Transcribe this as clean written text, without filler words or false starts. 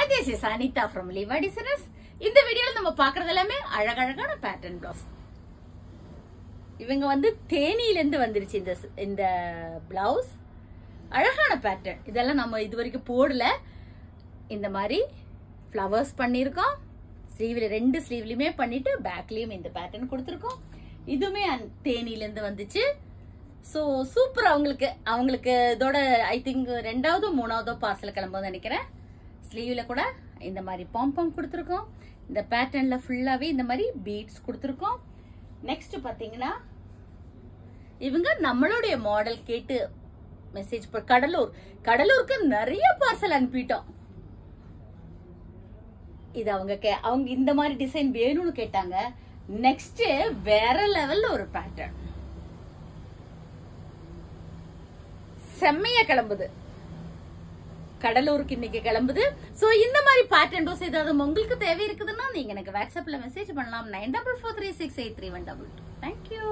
Hi, this is Anita from Levi Designers. இந்த வீடியோல நம்ம பார்க்கிறது எல்லாமே அழகழகான பேட்டர்ன் பிளவுஸ். இவங்க வந்து தேனியில இருந்து வந்துருச்சு இந்த பிளவுஸ். அழகான பேட்டர்ன். இதெல்லாம் நம்ம இதுவரைக்கும் போடல. இந்த மாதிரி ஃப்ளவர்ஸ் பண்ணிருக்கோம். ஸ்லீவ்ல ரெண்டு ஸ்லீவ்லயுமே பண்ணிட்டு பேக்லயும் இந்த பேட்டர்ன் கொடுத்திருக்கோம். இதுமே தேனியில இருந்து வந்துச்சு. So super. அவங்களுக்கு இதோட ஐ திங்க் ரெண்டாவது மூணாவதோ பார்சல் கிளம்பும் நினைக்கிறேன். ஸ்லீவ்ல கூட இந்த மாதிரி பாம்பம் கொடுத்திருக்கோம். இந்த பேட்டர்ன்ல ஃபுல்லாவே இந்த மாதிரி பீட்ஸ் கொடுத்திருக்கோம். நெக்ஸ்ட் பாத்தீங்கன்னா இவங்க நம்மளுடைய மாடல் கேட்டு மெசேஜ் கடலூருக்கு நிறைய பார்சல் அனுப்பிட்டோம். இது அவங்க இந்த மாதிரி டிசைன் வேணும்னு கேட்டாங்க. நெக்ஸ்ட் வேற லெவல்ல ஒரு பேட்டர்ன் செம்மையா கிளம்புது. கடலூருக்கு இன்னைக்கு கிளம்புது. சோ இந்த மாதிரி பேட்டர்ன் டோஸ் ஏதாவது உங்களுக்கு தேவை இருக்குதுன்னா நீங்க எனக்கு வாட்ஸ்அப்ல மெசேஜ் பண்ணலாம். 9443683122. Thank you.